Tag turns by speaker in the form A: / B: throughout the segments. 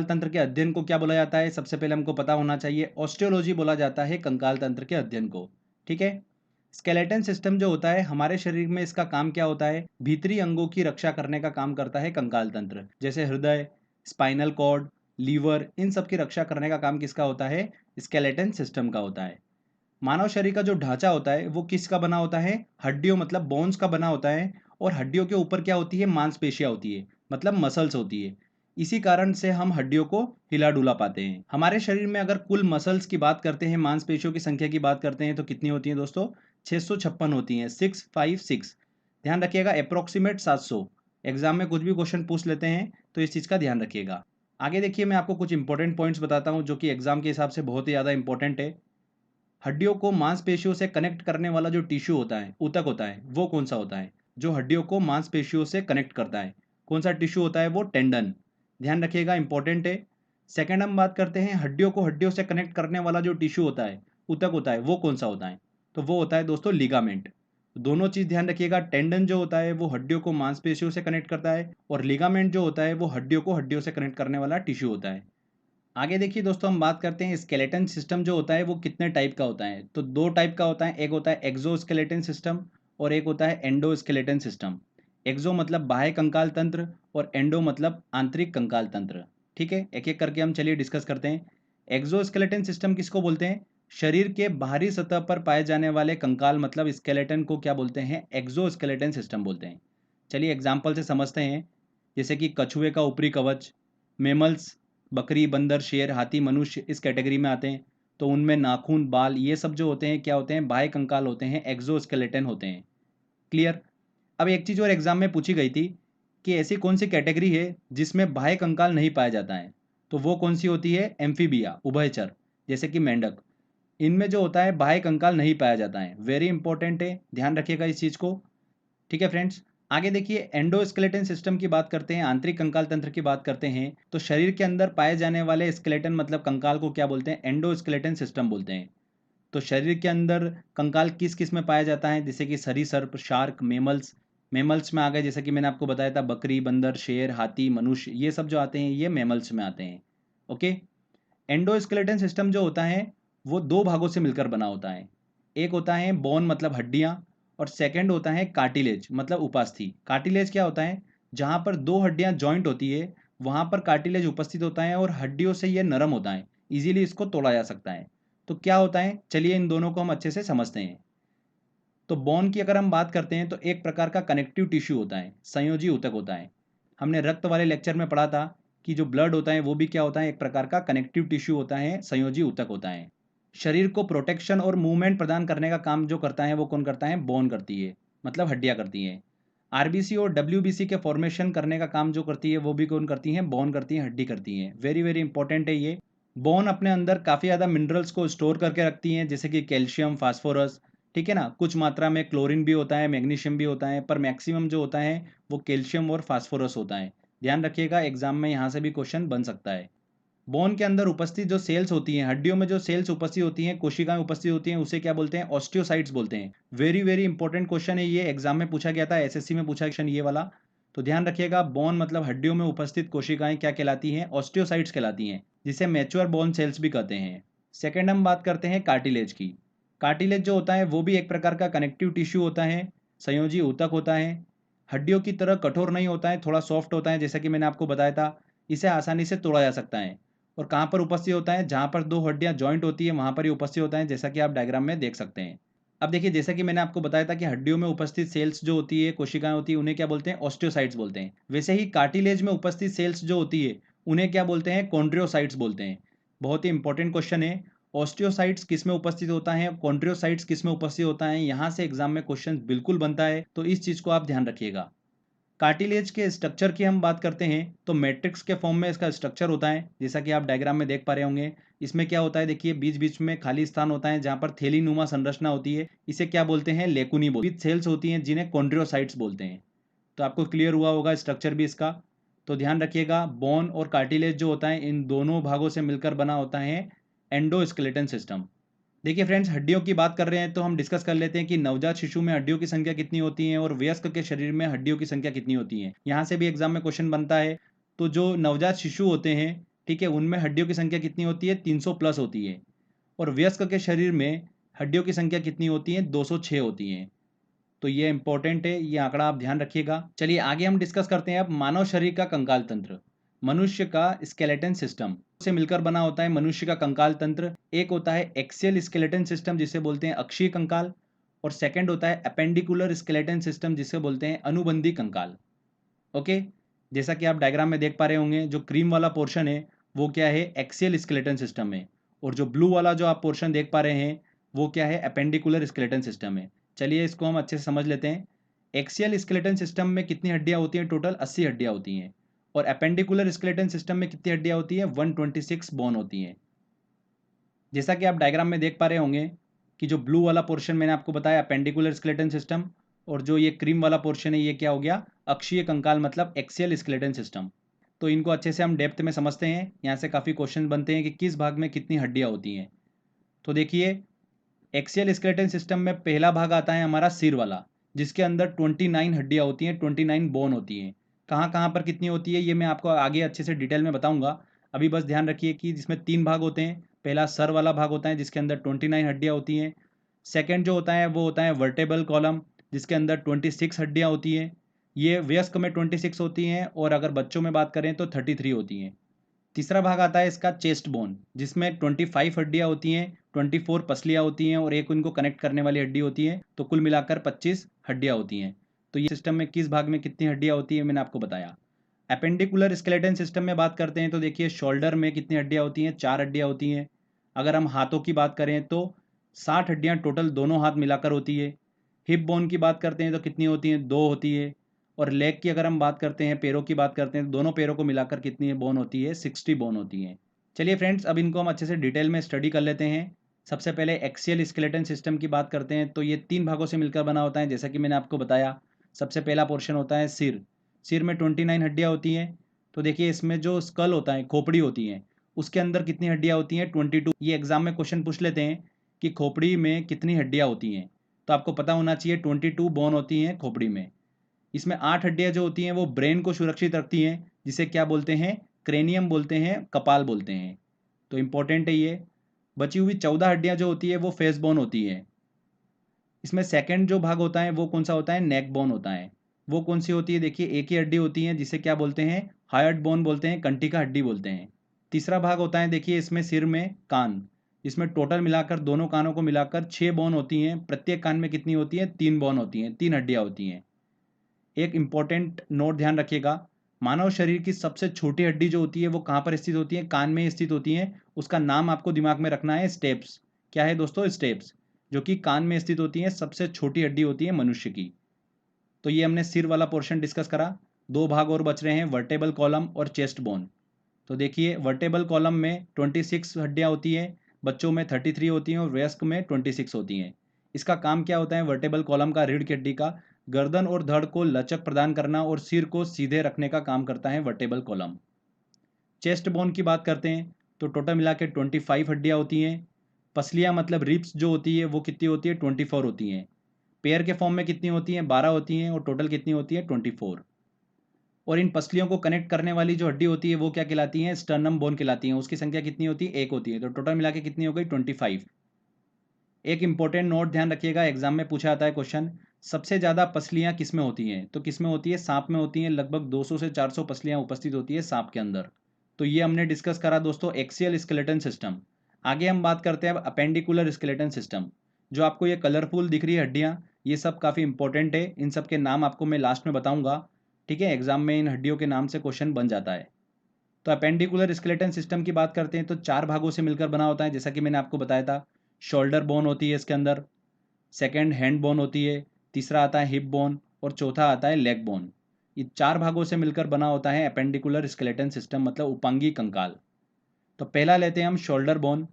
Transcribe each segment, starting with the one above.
A: तंत्र के अध्ययन को क्या बोला जाता है? सबसे पहले हमको पता होना चाहिए, ऑस्टियोलॉजी बोला जाता है कंकाल तंत्र के अध्ययन को। ठीक है। स्केलेटन सिस्टम जो होता है हमारे शरीर में, इसका काम क्या होता है? भीतरी अंगों की रक्षा करने का काम करता है कंकाल तंत्र। जैसे हृदय, स्पाइनल कॉर्ड, लीवर, इन सब की रक्षा करने का काम किसका होता है? स्केलेटन सिस्टम का होता है। मानव शरीर का जो ढांचा होता है वो किसका बना होता है? हड्डियों मतलब बोन्स का बना होता है। और हड्डियों के ऊपर क्या होती है? मांसपेशियां होती है, मतलब मसल्स होती है। इसी कारण से हम हड्डियों को हिला डुला पाते हैं। हमारे शरीर में अगर कुल मसल्स की बात करते हैं, मांसपेशियों की संख्या की बात करते हैं, तो कितनी होती है दोस्तों? 656 होती हैं, 656। ध्यान रखिएगा, अप्रोक्सीमेट 700। एग्जाम में कुछ भी क्वेश्चन पूछ लेते हैं तो इस चीज़ का ध्यान रखिएगा। आगे देखिए, मैं आपको कुछ इंपॉर्टेंट पॉइंट्स बताता हूँ जो कि एग्जाम के हिसाब से बहुत ही ज़्यादा इंपॉर्टेंट है। हड्डियों को मांसपेशियों से कनेक्ट करने वाला जो टिश्यू होता है, ऊतक होता है, वो कौन सा होता है? जो हड्डियों को मांसपेशियों से कनेक्ट करता है, कौन सा टिश्यू होता है? वो टेंडन। ध्यान रखिएगा, इंपॉर्टेंट है। सेकंड हम बात करते हैं, हड्डियों को हड्डियों से कनेक्ट करने वाला जो टिश्यू होता है, ऊतक होता है, वो कौन सा होता है? तो वो होता है दोस्तों लिगामेंट। दोनों चीज ध्यान रखिएगा, टेंडन जो होता है वो हड्डियों को मांसपेशियों से कनेक्ट करता है, और लिगामेंट जो होता है वो हड्डियों को हड्डियों से कनेक्ट करने वाला टिश्यू होता है। आगे देखिए दोस्तों, हम बात करते हैं स्केलेटन सिस्टम जो होता है वो कितने टाइप का होता है। तो दो टाइप का होता है, एक होता है एक्सोस्केलेटन सिस्टम और एक होता है एंडोस्केलेटन सिस्टम। एक्सो मतलब बाह्य कंकाल तंत्र और एंडो मतलब आंतरिक कंकाल तंत्र। ठीक है, एक एक करके हम चलिए डिस्कस करते हैं। एक्सोस्केलेटन सिस्टम किसको बोलते हैं? शरीर के बाहरी सतह पर पाए जाने वाले कंकाल मतलब स्केलेटन को क्या बोलते हैं? एक्सोस्केलेटन सिस्टम बोलते हैं। चलिए एग्जाम्पल से समझते हैं। जैसे कि कछुए का ऊपरी कवच, मेमल्स, बकरी, बंदर, शेर, हाथी, मनुष्य इस कैटेगरी में आते हैं। तो उनमें नाखून, बाल, ये सब जो होते हैं क्या होते हैं? बाह्य कंकाल होते हैं, एक्सोस्केलेटन होते हैं। क्लियर। अब एक चीज और एग्जाम में पूछी गई थी कि ऐसी कौन सी कैटेगरी है जिसमें बाह्य कंकाल नहीं पाया जाता है? तो वो कौन सी होती है? एम्फीबिया, उभयचर, जैसे कि मेंढक। इनमें जो होता है बाह्य कंकाल नहीं पाया जाता है। वेरी इंपॉर्टेंट है, ध्यान रखिएगा इस चीज को। ठीक है फ्रेंड्स। आगे देखिए, एंडोस्केलेटन सिस्टम की बात करते हैं, आंतरिक कंकाल तंत्र की बात करते हैं। तो शरीर के अंदर पाए जाने वाले स्केलेटन मतलब कंकाल को क्या बोलते हैं? एंडोस्केलेटन सिस्टम बोलते हैं। तो शरीर के अंदर कंकाल किस किस में पाया जाता है? जैसे कि सरीसृप, शार्क, मेमल्स। मेमल्स में आ गए, जैसे कि मैंने आपको बताया था, बकरी, बंदर, शेर, हाथी, मनुष्य, ये सब जो आते हैं ये मेमल्स में आते हैं। ओके। एंडोस्केलेटन सिस्टम जो होता है वो दो भागों से मिलकर बना होता है। एक होता है बोन मतलब हड्डियां, और सेकंड होता है कार्टिलेज मतलब उपास्थि। कार्टिलेज क्या होता है? जहां पर दो हड्डियां जॉइंट होती है वहां पर कार्टिलेज उपस्थित होता है, और हड्डियों से ये नरम होता है, इजीली इसको तोड़ा जा सकता है। तो क्या होता है, चलिए इन दोनों को हम अच्छे से समझते हैं। तो बोन की अगर हम बात करते हैं तो एक प्रकार का कनेक्टिव टिश्यू होता है, संयोजी ऊतक होता है। हमने रक्त वाले लेक्चर में पढ़ा था कि जो ब्लड होता है वो भी क्या होता है? एक प्रकार का कनेक्टिव टिश्यू होता है, संयोजी ऊतक होता है। शरीर को प्रोटेक्शन और मूवमेंट प्रदान करने का काम जो करता है वो कौन करता है? बोन करती है, मतलब हड्डियां करती हैं। आरबीसी और डब्ल्यूबीसी के फॉर्मेशन करने का काम जो करती है वो भी कौन करती है? बोन करती है, हड्डी करती है। वेरी वेरी इंपॉर्टेंट है ये। बोन अपने अंदर काफ़ी ज़्यादा मिनरल्स को स्टोर करके रखती हैं, जैसे कि कैल्शियम, फास्फोरस। ठीक है ना, कुछ मात्रा में क्लोरीन भी होता है, मैग्नीशियम भी होता है, पर मैक्सिमम जो होता है वो कैल्शियम और फास्फोरस होता है। ध्यान रखिएगा, एग्जाम में यहाँ से भी क्वेश्चन बन सकता है। बोन के अंदर उपस्थित जो सेल्स होती हैं, हड्डियों में जो सेल्स उपस्थित होती हैं, कोशिकाएं उपस्थित होती हैं, उसे क्या बोलते हैं? ऑस्टियोसाइट्स बोलते हैं। वेरी वेरी इंपॉर्टेंट क्वेश्चन है ये, एग्जाम में पूछा गया था, एसएससी में पूछा क्वेश्चन ये वाला। तो ध्यान रखिएगा, बोन मतलब हड्डियों में उपस्थित कोशिकाएं क्या कहलाती हैं? ऑस्टियोसाइट्स कहलाती हैं, जिसे मैच्योर बोन सेल्स भी कहते हैं। सेकेंड हम बात करते हैं कार्टिलेज की। कार्टिलेज जो होता है वो भी एक प्रकार का कनेक्टिव टिश्यू होता है, संयोजी ऊतक होता है। हड्डियों की तरह कठोर नहीं होता है, थोड़ा सॉफ्ट होता है, जैसा कि मैंने आपको बताया था। इसे आसानी से तोड़ा जा सकता है। और कहाँ पर उपस्थित होता है? जहाँ पर दो हड्डियाँ जॉइंट होती है वहाँ पर ही उपस्थित होता है, जैसा कि आप डायग्राम में देख सकते हैं। अब देखिए, जैसा कि मैंने आपको बताया था कि हड्डियों में उपस्थित सेल्स जो होती है, कोशिकाएं होती है, उन्हें क्या बोलते हैं? ऑस्टियोसाइट्स बोलते हैं। वैसे ही कार्टिलेज में उपस्थित सेल्स जो होती है उन्हें क्या बोलते हैं? कॉन्ड्रियोसाइट्स बोलते हैं। बहुत ही इंपॉर्टेंट क्वेश्चन है। ऑस्टियोसाइट्स किस में उपस्थित होता है, कॉन्ड्रियोसाइट्स किस में उपस्थित होता है, यहाँ से एग्जाम में क्वेश्चन बिल्कुल बनता है, तो इस चीज को आप ध्यान रखिएगा। कार्टिलेज के स्ट्रक्चर की हम बात करते हैं तो मैट्रिक्स के फॉर्म में इसका स्ट्रक्चर होता है, जैसा कि आप डायग्राम में देख पा रहे होंगे। इसमें क्या होता है, देखिए बीच बीच में खाली स्थान होता है जहां पर थैली नुमा संरचना होती है, इसे क्या बोलते हैं? लेकुनी बोलते हैं। सेल्स होती हैं जिन्हें कॉन्ड्रियोसाइट्स बोलते हैं। तो आपको क्लियर हुआ होगा स्ट्रक्चर भी इसका। तो ध्यान रखिएगा, बोन और कार्टिलेज जो होता है इन दोनों भागों से मिलकर बना होता है एंडोस्केलेटन सिस्टम। देखिए फ्रेंड्स, हड्डियों की बात कर रहे हैं तो हम डिस्कस कर लेते हैं कि नवजात शिशु में हड्डियों की संख्या कितनी होती है और वयस्क के शरीर में हड्डियों की संख्या कितनी होती है। यहाँ से भी एग्जाम में क्वेश्चन बनता है। तो जो नवजात शिशु होते हैं ठीक है, उनमें हड्डियों की संख्या कितनी होती है? 300 प्लस होती है। और वयस्क के शरीर में हड्डियों की संख्या कितनी होती है? 206 होती हैं। तो ये इंपॉर्टेंट है, ये आंकड़ा आप ध्यान रखिएगा। चलिए आगे हम डिस्कस करते हैं अब मानव शरीर का कंकाल तंत्र। मनुष्य का स्केलेटन सिस्टम से मिलकर बना होता है मनुष्य का कंकाल तंत्र। एक होता है एक्सियल स्केलेटन सिस्टम जिसे बोलते हैं अक्षीय कंकाल, और सेकंड होता है अपेंडिकुलर स्केलेटन सिस्टम जिसे बोलते हैं अनुबंधी कंकाल। ओके, जैसा कि आप डायग्राम में देख पा रहे होंगे, जो क्रीम वाला पोर्शन है वो क्या है? एक्सियल स्केलेटन सिस्टम है, और जो ब्लू वाला जो आप पोर्शन देख पा रहे हैं वो क्या है? अपेंडिकुलर स्केलेटन सिस्टम है। चलिए इसको हम अच्छे से समझ लेते हैं। एक्सियल स्केलेटन सिस्टम में कितनी हड्डियां होती हैं? टोटल 80 हड्डियां होती हैं। और अपेंडिकुलर स्केलेटन सिस्टम में कितनी हड्डियां होती हैं? 126 बोन होती हैं। जैसा कि आप डायग्राम में देख पा रहे होंगे कि जो ब्लू वाला पोर्शन मैंने आपको बताया अपेंडिकुलर स्केलेटन सिस्टम, और जो ये क्रीम वाला पोर्शन है ये क्या हो गया? अक्षीय कंकाल मतलब एक्सियल स्केलेटन सिस्टम। तो इनको अच्छे से हम डेप्थ में समझते हैं। यहाँ से काफ़ी क्वेश्चन बनते हैं कि किस भाग में कितनी हड्डियाँ होती हैं। तो देखिए, एक्सियल स्केलेटन सिस्टम में पहला भाग आता है हमारा सिर वाला, जिसके अंदर 29 हड्डियाँ होती हैं, 29 बोन होती हैं। कहाँ कहाँ पर कितनी होती है ये मैं आपको आगे अच्छे से डिटेल में बताऊंगा। अभी बस ध्यान रखिए कि जिसमें 3 भाग होते हैं। पहला सर वाला भाग होता है जिसके अंदर 29 हड्डियाँ होती हैं। सेकंड जो होता है वो होता है वर्टेबल कॉलम, जिसके अंदर 26 हड्डियाँ होती हैं। ये वयस्क में 26 होती हैं, और अगर बच्चों में बात करें तो 33 होती हैं। तीसरा भाग आता है इसका चेस्ट बोन, जिसमें 25 हड्डियाँ होती हैं, 24 पसलियाँ होती हैं, और एक उनको कनेक्ट करने वाली हड्डी होती है। तो कुल मिलाकर 25 हड्डियाँ होती हैं। तो ये सिस्टम में किस भाग में कितनी हड्डियाँ होती है मैंने आपको बताया। अपेंडिकुलर स्केलेटन सिस्टम में बात करते हैं तो देखिए, शोल्डर में कितनी हड्डियाँ होती हैं? 4 हड्डियाँ होती हैं। अगर हम हाथों की बात करें तो 60 हड्डियाँ टोटल दोनों हाथ मिलाकर होती है। हिप बोन की बात करते हैं तो कितनी होती हैं? 2 होती है। और लेग की अगर हम बात करते हैं, पैरों की बात करते हैं, तो दोनों पैरों को मिलाकर कितनी बोन होती है? 60 बोन होती हैं। चलिए फ्रेंड्स, अब इनको हम अच्छे से डिटेल में स्टडी कर लेते हैं। सबसे पहले एक्सियल स्केलेटन सिस्टम की बात करते हैं तो ये 3 भागों से मिलकर बना होता है, जैसा कि मैंने आपको बताया। सबसे पहला पोर्शन होता है सिर। सिर में 29 हड्डियाँ होती हैं। तो देखिए, इसमें जो स्कल होता है, खोपड़ी होती है, उसके अंदर कितनी हड्डियाँ होती हैं? 22। ये एग्जाम में क्वेश्चन पूछ लेते हैं कि खोपड़ी में कितनी हड्डियाँ होती हैं, तो आपको पता होना चाहिए 22 बोन होती हैं खोपड़ी में। इसमें 8 हड्डियाँ जो होती हैं वो ब्रेन को सुरक्षित रखती हैं, जिसे क्या बोलते हैं? क्रेनियम बोलते हैं, कपाल बोलते हैं। तो इंपॉर्टेंट है ये। बची हुई 14 हड्डियाँ जो होती है वो फेस बोन होती है। इसमें सेकंड जो भाग होता है वो कौन सा होता है? नेक बोन होता है। वो कौन सी होती है? देखिए, एक ही हड्डी होती है जिसे क्या बोलते हैं? हायर्ड बोन बोलते हैं, कंटी का हड्डी बोलते हैं। तीसरा भाग होता है, देखिए इसमें सिर में कान। इसमें टोटल मिलाकर दोनों कानों को मिलाकर 6 बोन होती हैं। प्रत्येक कान में कितनी होती है? 3 बोन होती हैं, 3 हड्डियाँ होती हैं। एक इंपॉर्टेंट नोट ध्यान रखिएगा, मानव शरीर की सबसे छोटी हड्डी जो होती है वो कहाँ पर स्थित होती है? कान में स्थित होती है। उसका नाम आपको दिमाग में रखना है, स्टेप्स। क्या है दोस्तों? स्टेप्स, जो कि कान में स्थित होती है, सबसे छोटी हड्डी होती है मनुष्य की। तो ये हमने सिर वाला पोर्शन डिस्कस करा। 2 भाग और बच रहे हैं, वर्टेबल कॉलम और चेस्ट बोन। तो देखिए, वर्टेबल कॉलम में 26 हड्डियाँ होती हैं, बच्चों में 33 होती हैं, और वयस्क में 26 होती हैं। इसका काम क्या होता है? वर्टेबल कॉलम का, रीढ़ की हड्डी का, गर्दन और धड़ को लचक प्रदान करना और सिर को सीधे रखने का काम करता है वर्टेबल कॉलम। चेस्ट बोन की बात करते हैं तो टोटल मिला के 25 हड्डियाँ होती हैं। पसलियाँ मतलब रिब्स जो होती है वो कितनी होती है? 24 होती हैं। पेयर के फॉर्म में कितनी होती हैं? 12 होती हैं, और टोटल कितनी होती है? 24। और इन पसलियों को कनेक्ट करने वाली जो हड्डी होती है वो क्या कहलाती है? स्टर्नम बोन कहलाती है। उसकी संख्या कितनी होती है? 1 होती है। तो टोटल मिला के कितनी हो गई? 25। एक इंपॉर्टेंट नोट ध्यान रखिएगा, एग्जाम में पूछा जाता है क्वेश्चन, सबसे ज़्यादा पसलियाँ किस में होती हैं? तो किस में होती है? सांप में होती हैं। लगभग 200 से 400 पसलियाँ उपस्थित होती है सांप के अंदर। तो ये हमने डिस्कस करा दोस्तों एक्सियल स्केलेटन सिस्टम। आगे हम बात करते हैं अब अपेंडिकुलर स्केलेटन सिस्टम। जो आपको ये कलरफुल दिख रही है हड्डियाँ, ये सब काफ़ी इंपॉर्टेंट है। इन सब के नाम आपको मैं लास्ट में बताऊंगा। ठीक है, एग्जाम में इन हड्डियों के नाम से क्वेश्चन बन जाता है। तो अपेंडिकुलर स्केलेटन सिस्टम की बात करते हैं तो 4 भागों से मिलकर बना होता है, जैसा कि मैंने आपको बताया था। शोल्डर बोन होती है इसके अंदर, सेकंड हैंड बोन होती है, तीसरा आता है हिप बोन, और चौथा आता है लेग बोन। ये 4 भागों से मिलकर बना होता है अपेंडिकुलर स्केलेटन सिस्टम, मतलब उपांगी कंकाल। तो पहला लेते हैं हम शोल्डर बोन।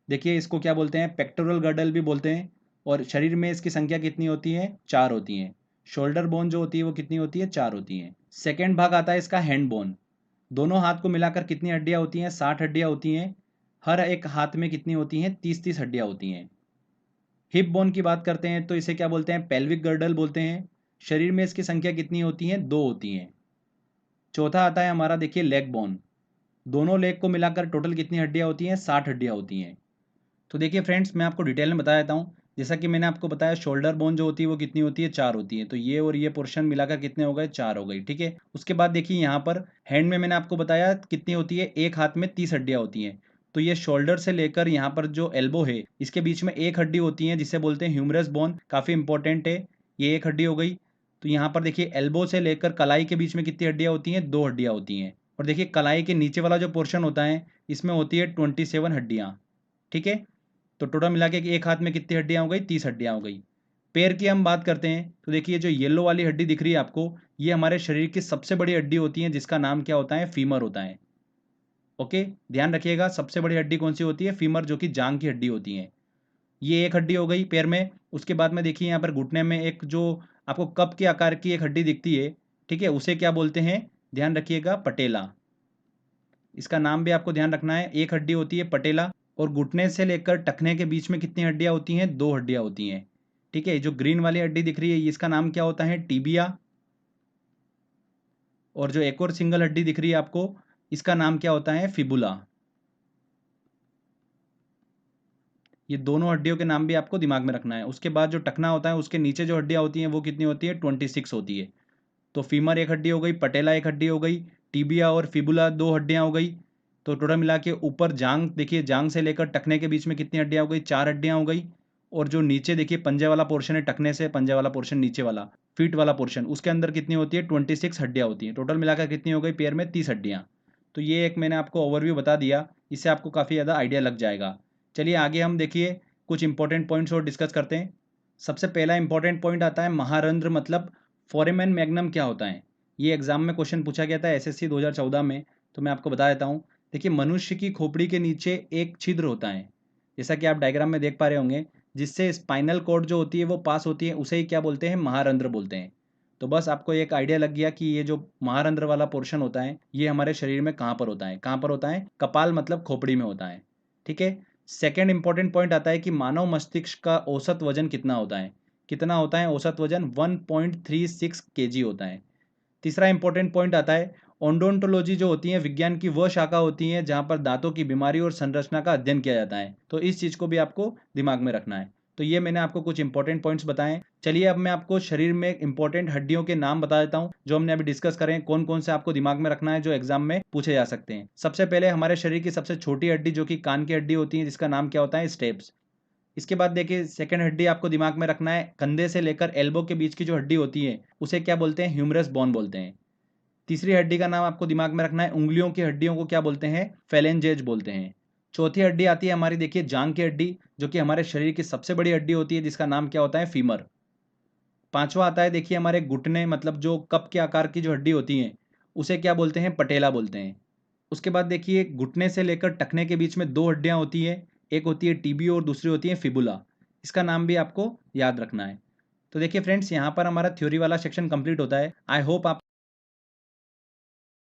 A: देखिए, इसको क्या बोलते हैं? पेक्टोरल गर्डल भी बोलते हैं। और शरीर में इसकी संख्या कितनी होती है? 4 होती हैं। शोल्डर बोन जो होती है वो कितनी होती है? 4 होती हैं। सेकेंड भाग आता है इसका हैंड बोन। दोनों हाथ को मिलाकर कितनी हड्डियाँ होती हैं? 60 हड्डियाँ होती हैं। हर एक हाथ में कितनी होती हैं? 30-30 हड्डियाँ होती हैं। हिप बोन की बात करते हैं तो इसे क्या बोलते हैं? पेल्विक गर्डल बोलते हैं। शरीर में इसकी संख्या कितनी होती है? 2 होती हैं। चौथा आता है हमारा, देखिए, लेग बोन। दोनों लेग को मिलाकर टोटल कितनी हड्डियाँ होती हैं? 60 हड्डियाँ होती हैं। तो देखिए फ्रेंड्स, मैं आपको डिटेल में बता देता हूँ। जैसा कि मैंने आपको बताया, शोल्डर बोन जो होती है वो कितनी होती है? 4 होती है। तो ये और ये पोर्शन मिलाकर कितने हो गए? 4 हो गई, ठीक है। उसके बाद देखिए यहाँ पर हैंड में मैंने आपको बताया कितनी होती है? एक हाथ में 30 हड्डियाँ होती हैं। तो ये शोल्डर से लेकर यहाँ पर जो एल्बो है, इसके बीच में एक हड्डी होती है जिसे बोलते हैं ह्यूमरस बोन, काफ़ी इंपॉर्टेंट है। ये एक हड्डी हो गई। तो यहाँ पर देखिए एल्बो से लेकर कलाई के बीच में कितनी हड्डियाँ होती हैं? 2 हड्डियाँ होती हैं। और देखिए कलाई के नीचे वाला जो पोर्शन होता है, इसमें होती है 27 हड्डियाँ, ठीक है। तो टोटल मिला के एक हाथ में कितनी हड्डियाँ हो गई? 30 हड्डियाँ हो गई। पैर की हम बात करते हैं तो देखिए जो येलो वाली हड्डी दिख रही है आपको, ये हमारे शरीर की सबसे बड़ी हड्डी होती है जिसका नाम क्या होता है? फीमर होता है। ओके, ध्यान रखिएगा, सबसे बड़ी हड्डी कौन सी होती है? फीमर, जो कि जांग की हड्डी होती है। ये एक हड्डी हो गई पैर में। उसके बाद में देखिए यहाँ पर घुटने में एक जो आपको कप के आकार की एक हड्डी दिखती है, ठीक है, उसे क्या बोलते हैं? ध्यान रखिएगा, पटेला। इसका नाम भी आपको ध्यान रखना है। एक हड्डी होती है पटेला। और घुटने से लेकर टखने के बीच में कितनी हड्डियां होती हैं? 2 हड्डियां होती हैं, ठीक है। जो ग्रीन वाली हड्डी दिख रही है, इसका नाम क्या होता है? टीबिया। और जो एक और सिंगल हड्डी दिख रही है आपको, इसका नाम क्या होता है? फिबुला। ये दोनों हड्डियों के नाम भी आपको दिमाग में रखना है। उसके बाद जो टखना होता है, उसके नीचे जो हड्डियां होती हैं वो कितनी होती है? 26 होती है। तो फीमर एक हड्डी हो गई, पटेला एक हड्डी हो गई, टीबिया और फिबुला 2 हड्डियां हो गई। तो टोटल मिला के ऊपर जांग देखिए, जांग से लेकर टखने के बीच में कितनी हड्डियां हो गई? 4 हड्डियां हो गई। और जो नीचे देखिए पंजे वाला पोर्शन है, टखने से पंजे वाला पोर्शन नीचे वाला, फीट वाला पोर्शन, उसके अंदर कितनी होती है? 26 हड्डियां होती हैं। टोटल मिलाकर कितनी हो गई पैर में? 30 हड्डियां। तो ये एक मैंने आपको ओवरव्यू बता दिया, इससे आपको काफ़ी ज़्यादा आइडिया लग जाएगा। चलिए आगे हम देखिए कुछ इंपॉर्टेंट पॉइंट्स और डिस्कस करते हैं। सबसे पहला इंपॉर्टेंट पॉइंट आता है महारंध्र, मतलब फोरेमेन मैग्नम क्या होता है? ये एग्जाम में क्वेश्चन पूछा गया था एसएससी 2014 में। तो मैं आपको बता देता हूँ। देखिए मनुष्य की खोपड़ी के नीचे एक छिद्र होता है, जैसा कि आप डायग्राम में देख पा रहे होंगे, जिससे स्पाइनल कॉर्ड जो होती है वो पास होती है, उसे ही क्या बोलते हैं? महारंध्र बोलते हैं। तो बस आपको एक आइडिया लग गया कि ये जो महारंध्र वाला पोर्शन होता है, ये हमारे शरीर में कहाँ पर होता है? कहाँ पर होता है? कपाल मतलब खोपड़ी में होता है, ठीक है। सेकेंड इंपॉर्टेंट पॉइंट आता है कि मानव मस्तिष्क का औसत वजन कितना होता है? कितना होता है औसत वजन? 1.36 केजी होता है। तीसरा इंपॉर्टेंट पॉइंट आता है ओडोंटोलॉजी, जो होती है विज्ञान की वह शाखा होती है जहां पर दांतों की बीमारी और संरचना का अध्ययन किया जाता है। तो इस चीज को भी आपको दिमाग में रखना है। तो ये मैंने आपको कुछ इंपॉर्टेंट पॉइंट्स बताए। चलिए अब मैं आपको शरीर में इंपॉर्टेंट हड्डियों के नाम बता देता हूँ जो हमने अभी डिस्कस करें, कौन कौन से आपको दिमाग में रखना है जो एग्जाम में पूछे जा सकते हैं। सबसे पहले हमारे शरीर की सबसे छोटी हड्डी जो कि कान की हड्डी होती है, जिसका नाम क्या होता है? स्टेप्स। इसके बाद देखिए सेकंड हड्डी आपको दिमाग में रखना है, कंधे से लेकर एल्बो के बीच की जो हड्डी होती है उसे क्या बोलते हैं? ह्यूमरस बोन बोलते हैं। तीसरी हड्डी का नाम आपको दिमाग में रखना है, उंगलियों की हड्डियों को क्या बोलते हैं? फेलेंजेज बोलते हैं। चौथी हड्डी आती है हमारी, देखिए जांग की हड्डी, जो कि हमारे शरीर की सबसे बड़ी हड्डी होती है, जिसका नाम क्या होता है? फीमर। पांचवा आता है देखिए हमारे घुटने, मतलब जो कप के आकार की जो हड्डी होती है, उसे क्या बोलते हैं? पटेला बोलते हैं। उसके बाद देखिए घुटने से लेकर टखने के बीच में 2 हड्डियां होती है, एक होती है टीबियो और दूसरी होती है फिबुला। इसका नाम भी आपको याद रखना है। तो देखिए फ्रेंड्स, यहाँ पर हमारा थ्योरी वाला सेक्शन कंप्लीट होता है। आई होप आप